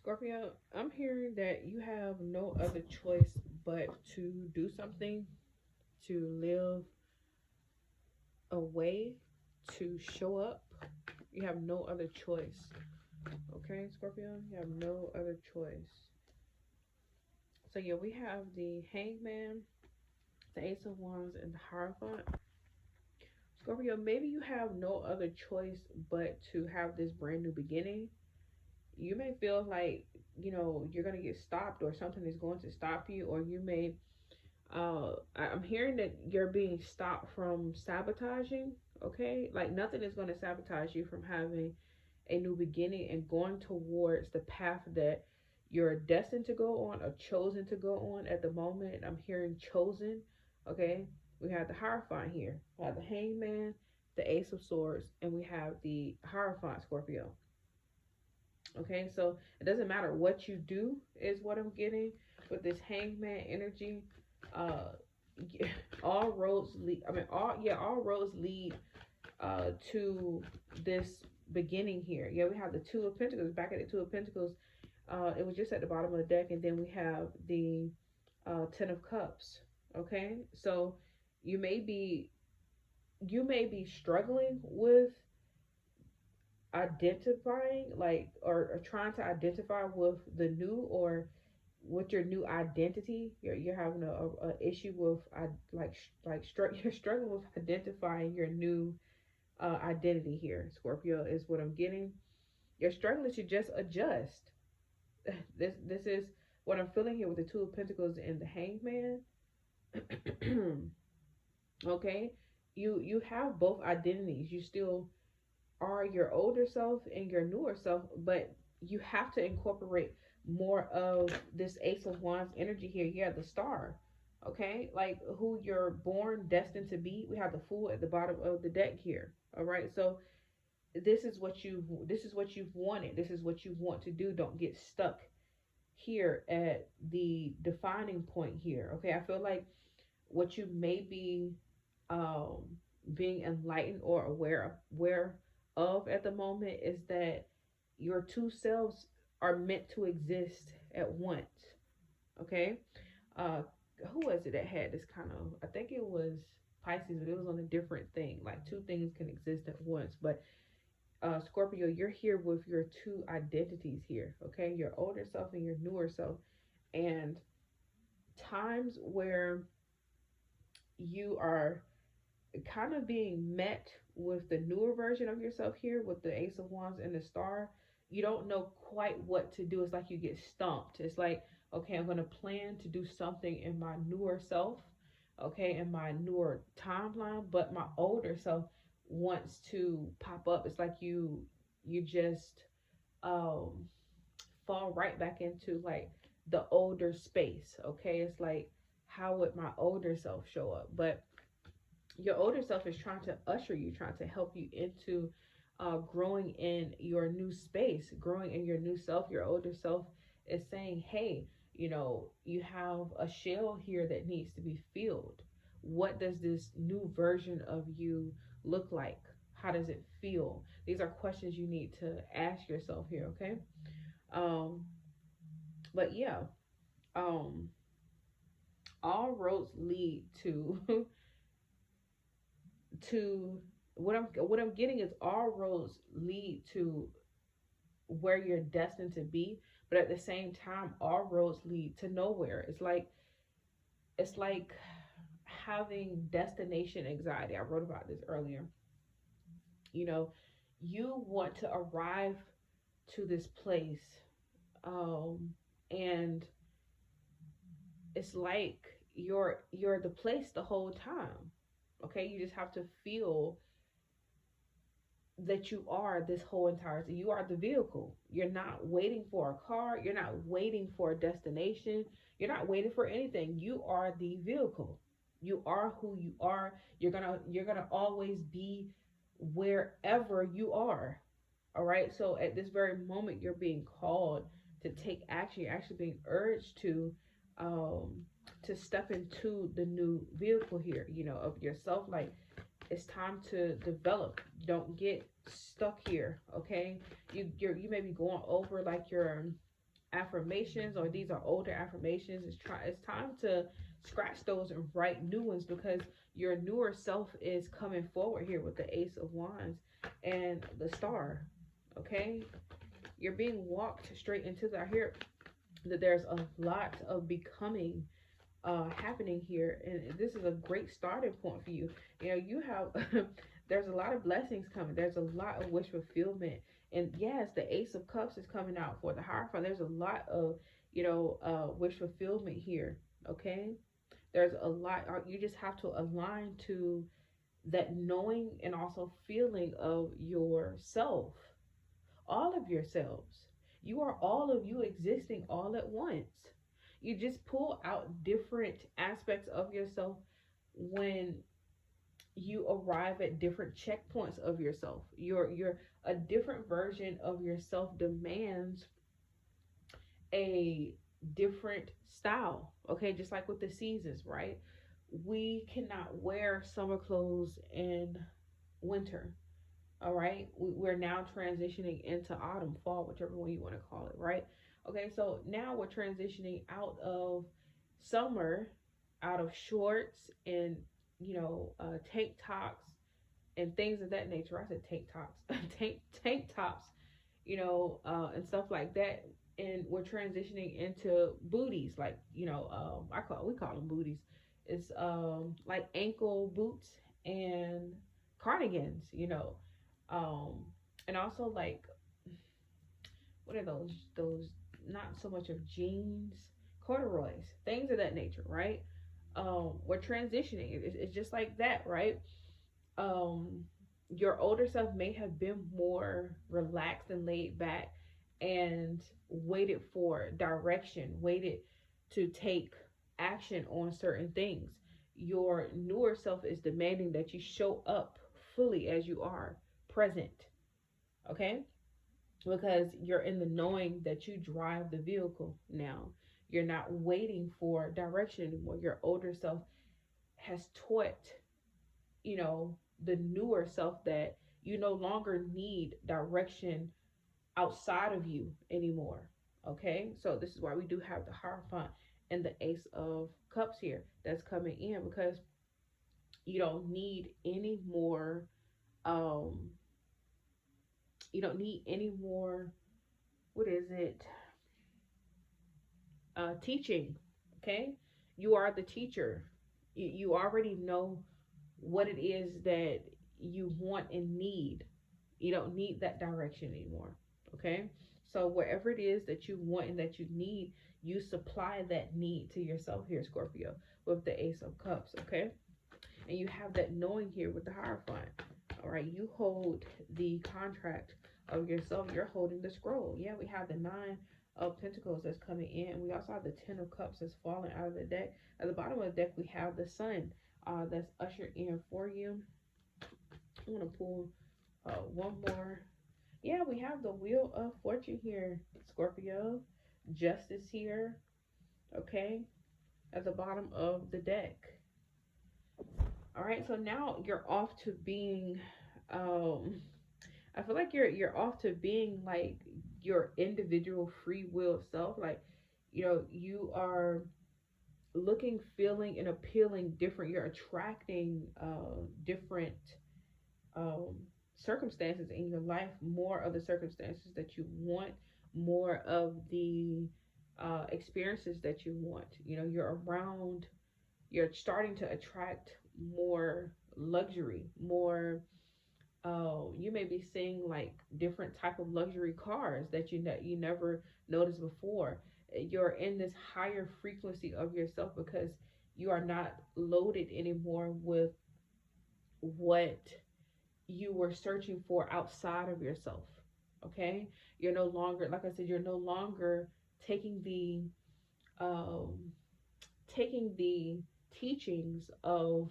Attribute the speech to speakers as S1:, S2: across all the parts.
S1: Scorpio, I'm hearing that you have no other choice but to do something, to live a way, to show up. You have no other choice. Okay, Scorpio, you have no other choice. So yeah, we have the Hangman, the Ace of Wands, and the Hierophant. Scorpio, maybe you have no other choice but to have this brand new beginning. You may feel like, you're going to get stopped or something is going to stop you, or you may, I'm hearing that you're being stopped from sabotaging. Okay, like nothing is going to sabotage you from having a new beginning and going towards the path that you're destined to go on or chosen to go on. At the moment, I'm hearing chosen. Okay, we have the Hierophant here. We have the Hangman, the Ace of Swords, and we have the Hierophant, Scorpio. Okay, so it doesn't matter what you do, is what I'm getting with this Hangman energy. Uh, all roads lead. I mean, all roads lead to this beginning here. Yeah, we have the Two of Pentacles. Back at the Two of Pentacles, it was just at the bottom of the deck, and then we have the Ten of Cups. Okay, so you may be struggling with identifying, like, or trying to identify with the new, or with your new identity. You're having a issue with, you're struggling with identifying your new identity here, Scorpio, is what I'm getting. You're struggling to just adjust. This is what I'm feeling here with the Two of Pentacles and the Hangman. Okay, you have both identities. You still are your older self and your newer self, but you have to incorporate more of this Ace of Wands energy here. Yeah, the Star. Okay, like who you're born destined to be. We have the Fool at the bottom of the deck here. All right, so this is what you've wanted. This is what you want to do. Don't get stuck here at the defining point here. Okay, I feel like what you may be um being enlightened or aware of at the moment is that your two selves are meant to exist at once. Okay, uh who was it that had this kind of, I think it was Pisces, but it was on a different thing. Like two things can exist at once. But Scorpio, you're here with your two identities here. Okay, your older self and your newer self. And times where you are kind of being met with the newer version of yourself here with the Ace of Wands and the Star, you don't know quite what to do. It's like you get stumped. It's like, okay, I'm going to plan to do something in my newer self, okay, in my newer timeline, but my older self wants to pop up. It's like you just um fall right back into like the older space. Okay, it's like, how would my older self show up? But your older self is trying to usher you, trying to help you into growing in your new space, growing in your new self. Your older self is saying, hey, you have a shell here that needs to be filled. What does this new version of you look like? How does it feel? These are questions you need to ask yourself here, okay? Um, but yeah, um, all roads lead to to what I'm getting is all roads lead to where you're destined to be, but at the same time all roads lead to nowhere. It's like having destination anxiety. I wrote about this earlier. You know, you want to arrive to this place, um and it's like you're the place the whole time. Okay, you just have to feel that you are this whole entire thing. You are the vehicle. You're not waiting for a car. You're not waiting for a destination. You're not waiting for anything. You are the vehicle. You are who you are. You're gonna always be wherever you are. All right. So at this very moment, you're being called to take action. You're actually being urged um to step into the new vehicle here. Of yourself. Like, it's time to develop. Don't get stuck here. Okay, you may be going over like affirmations, or these are older affirmations, it's time to scratch those and write new ones, because your newer self is coming forward here with the Ace of Wands and the Star. Okay, you're being walked straight into that. Here that there's a lot of becoming happening here, and this is a great starting point for you. You know, you have there's a lot of blessings coming, there's a lot of wish fulfillment. And yes, the Ace of Cups is coming out for the Hierophant. There's a lot of, wish fulfillment here. Okay, there's a lot. You just have to align to that knowing and also feeling of yourself, all of yourselves. You are all of you existing all at once. You just pull out different aspects of yourself when you arrive at different checkpoints of yourself. You're a different version of yourself demands a different style. Okay, just like with the seasons, right? We cannot wear summer clothes in winter. All right, we're now transitioning into autumn, fall, whichever one you want to call it, right? Okay, so now we're transitioning out of summer, out of shorts and tank tops and things of that nature. I said tank tops, tank tops, and stuff like that. And we're transitioning into booties, like we call them booties. It's like ankle boots and cardigans, um, and also like what are those not so much of jeans, corduroys, things of that nature, right? We're transitioning. It's just like that, right? um your older self may have been more relaxed and laid back and waited for direction, waited to take action on certain things. Your newer self is demanding that you show up fully as you are, present. Okay, because you're in the knowing that you drive the vehicle now. You're not waiting for direction anymore. Your older self has taught, you know, the newer self that you no longer need direction outside of you anymore. Okay, so this is why we do have the Hierophant and the Ace of Cups here that's coming in, because you don't need any more um you don't need any more, what is it, teaching. Okay, you are the teacher. You already know what it is that you want and need. You don't need that direction anymore. Okay, so wherever it is that you want and that you need, you supply that need to yourself here, Scorpio, with the Ace of Cups. Okay, and you have that knowing here with the Hierophant. All right, you hold the contract of yourself. You're holding the scroll. Yeah, we have the Nine of Pentacles that's coming in. We also have the Ten of Cups that's falling out of the deck. At the bottom of the deck, we have the Sun that's ushered in for you. I'm going to pull one more. Yeah, we have the Wheel of Fortune here, Scorpio. Justice here, okay, at the bottom of the deck. All right, so now you're off to being, I feel like you're off to being like your individual free will self. Like, you are looking, feeling, and appealing different. You're attracting different um, circumstances in your life, more of the circumstances that you want, more of the experiences that you want. You're starting to attract more luxury, more. You may be seeing like different type of luxury cars that you never noticed before. You're in this higher frequency of yourself because you are not loaded anymore with what you were searching for outside of yourself. Okay, you're no longer, like I said, you're no longer taking the um, teachings of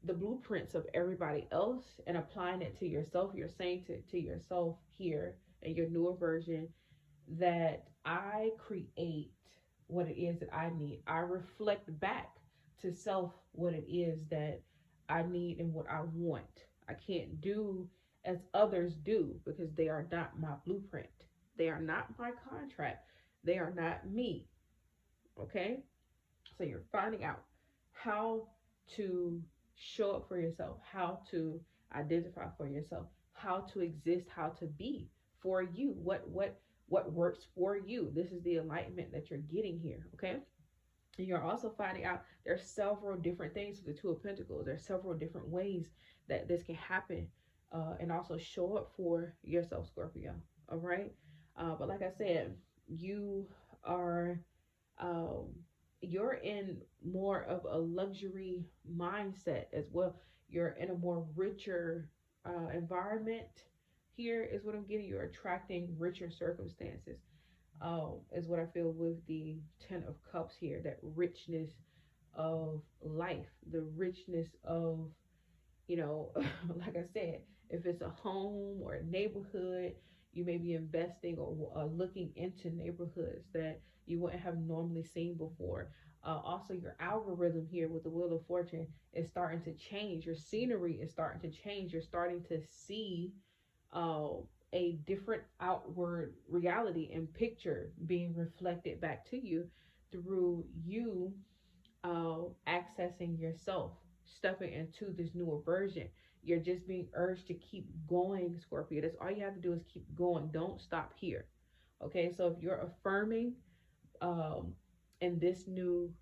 S1: the blueprints of everybody else and applying it to yourself. You're saying to yourself here in your newer version that I create what it is that I need. I reflect back to self what it is that I need and what I want. I can't do as others do because they are not my blueprint. They are not my contract. They are not me. Okay? So you're finding out how to show up for yourself, how to identify for yourself, how to exist, how to be for you. What works for you. This is the enlightenment that you're getting here, okay? And you're also finding out there's several different things with the Two of Pentacles. There's several different ways that this can happen, and also show up for yourself, Scorpio. All right. But like I said, you are um, you're in more of a luxury mindset as well. You're in a more richer environment. Here is what I'm getting. You're attracting richer circumstances. Is what I feel with the Ten of Cups here. That richness of life, the richness of, you know, like I said, if it's a home or a neighborhood, you may be investing or looking into neighborhoods that you wouldn't have normally seen before. Also, your algorithm here with the Wheel of Fortune is starting to change. Your scenery is starting to change. You're starting to see uh, a different outward reality and picture being reflected back to you through you accessing yourself, stepping into this newer version. You're just being urged to keep going, Scorpio. That's all you have to do is keep going. Don't stop here. Okay, so if you're affirming um, in this new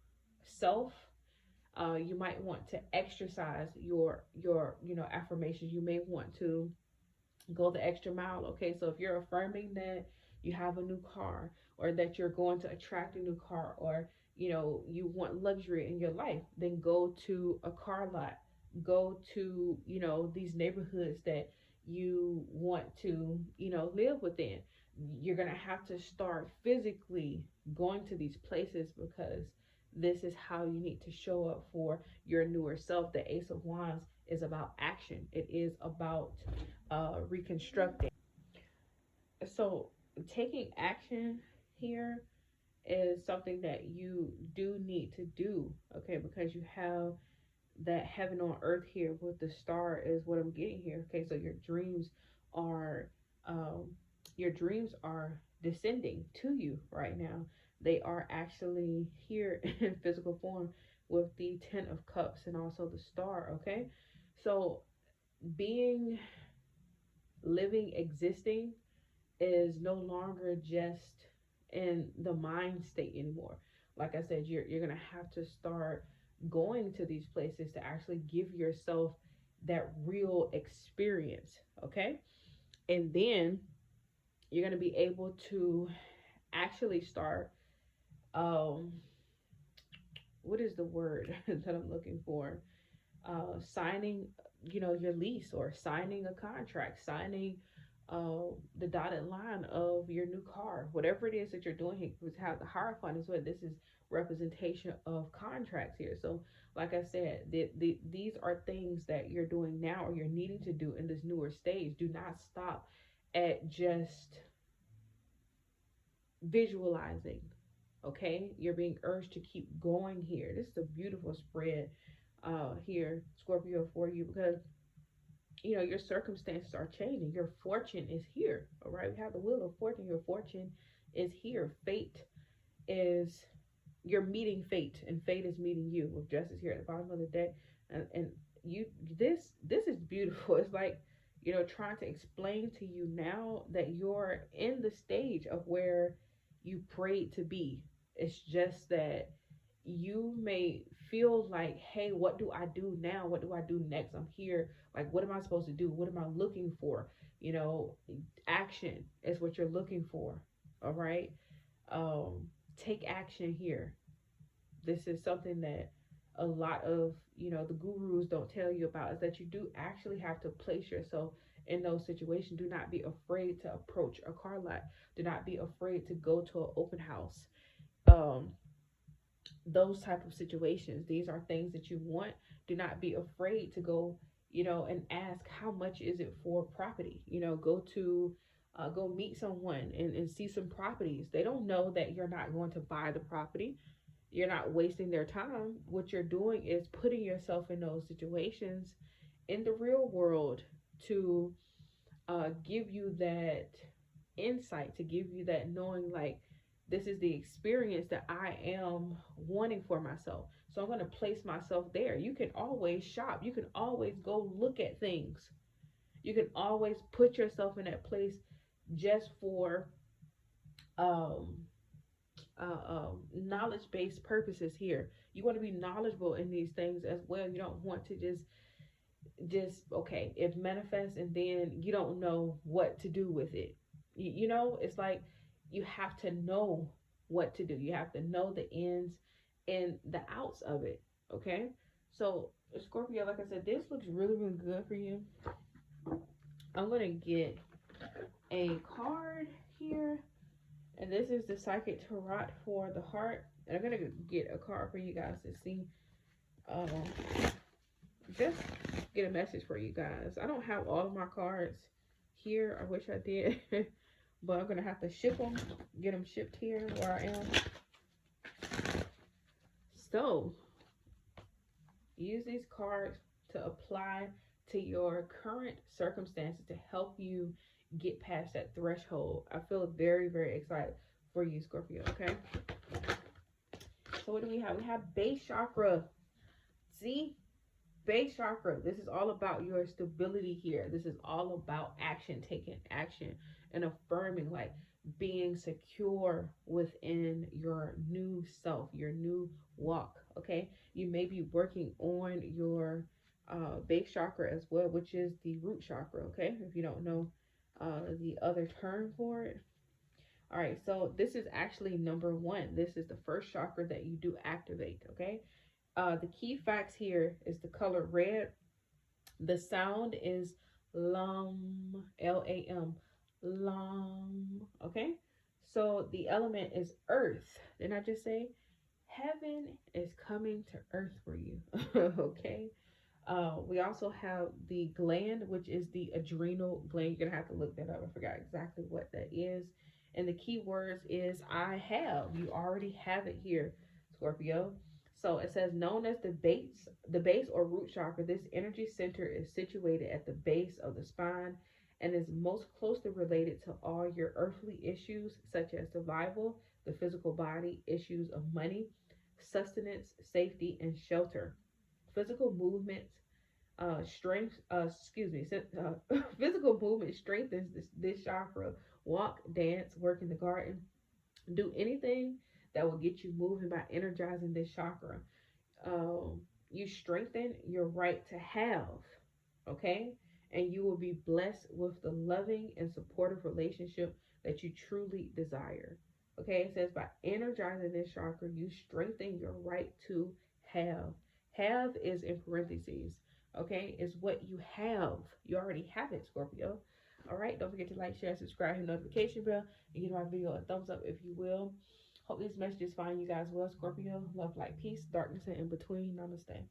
S1: self, you might want to exercise your affirmations. You may want to go the extra mile. Okay, so if you're affirming that you have a new car, or that you're going to attract a new car, or you want luxury in your life, then go to a car lot, go to these neighborhoods that you want to live within. You're gonna have to start physically going to these places, because this is how you need to show up for your newer self. The Ace of Wands is about action. It is about reconstructing. So taking action here is something that you do need to do, okay? Because you have that heaven on earth here with the star is what I'm getting here. Okay, so are um, your dreams are descending to you right now. They are actually here in physical form with the Ten of Cups and also the star. Okay, so being living, existing is no longer just in the mind state anymore. Like I said, you're gonna have to start going to these places to actually give yourself that real experience, okay? And then you're gonna be able to actually start um what is the word that I'm looking for? Signing, your lease, or signing a contract, signing the dotted line of your new car, whatever it is that you're doing here. Because how the Hierophant is what this is representation of contracts here. So, like I said, these are things that you're doing now, or you're needing to do in this newer stage. Do not stop at just visualizing. Okay, you're being urged to keep going here. This is a beautiful spread here, Scorpio, for you, because your circumstances are changing. Your fortune is here. All right, we have the Wheel of Fortune. Your fortune is here. Fate is you're meeting fate, and fate is meeting you, with justice here at the bottom of the deck. And you this is beautiful. It's like trying to explain to you now that you're in the stage of where you prayed to be. It's just that you may feel like, hey, what do I do now? What do I do next? I'm here. Like, what am I supposed to do? What am I looking for? Action is what you're looking for. All right. Take action here. This is something that a lot of the gurus don't tell you about, is that you do actually have to place yourself in those situations. Do not be afraid to approach a car lot. Do not be afraid to go to an open house. um those type of situations. These are things that you want. Do not be afraid to go and ask, how much is it for property. Go to go meet someone and see some properties. They don't know that you're not going to buy the property. You're not wasting their time. What you're doing is putting yourself in those situations in the real world to give you that insight, to give you that knowing, like, This is the experience that I am wanting for myself. So I'm going to place myself there. You can always shop. You can always go look at things. You can always put yourself in that place just for um, knowledge based purposes here. You want to be knowledgeable in these things as well. You don't want to just okay, it manifests and then you don't know what to do with it. You know, it's like you have to know what to do. You have to know the ins and the outs of it. Okay, so Scorpio, like I said, this looks really really good for you. I'm gonna get a card here, and this is the Psychic Tarot for the heart. And I'm gonna get a card for you guys to see. Um, just get a message for you guys. I don't have all of my cards here. I wish I did, but I'm gonna have to ship them, get them shipped here where I am. So use these cards to apply to your current circumstances to help you get past that threshold. I feel very, very excited for you, Scorpio. Okay. So what do we have? We have base chakra. See? Base chakra. This is all about your stability here. This is all about action, taking action and affirming, like being secure within your new self, your new walk. Okay. You may be working on your base chakra as well, which is the root chakra. Okay. If you don't know the other term for it. All right. So this is actually number one. This is the first chakra that you do activate. Okay. The key facts here is the color red. The sound is lam, Lam, lam. Okay, so the element is earth. Didn't I just say heaven is coming to earth for you? Okay. We also have the gland, which is the adrenal gland. You're gonna have to look that up. I forgot exactly what that is. And the key words is I have. You already have it here, Scorpio. So it says, known as the base or root chakra, this energy center is situated at the base of the spine and is most closely related to all your earthly issues, such as survival, the physical body, issues of money, sustenance, safety, and shelter. Physical movements, physical movement strengthens this chakra. Walk, dance, work in the garden, do anything that will get you moving by energizing this chakra. You strengthen your right to have, okay? And you will be blessed with the loving and supportive relationship that you truly desire. Okay, it says by energizing this chakra, you strengthen your right to have. Have is in parentheses, okay? Is what you have. You already have it, Scorpio. All right, don't forget to like, share, subscribe, hit the notification bell, and give my video a thumbs up if you will. Hope these messages find you guys well, Scorpio. Love, light, peace, darkness, and in between. Namaste.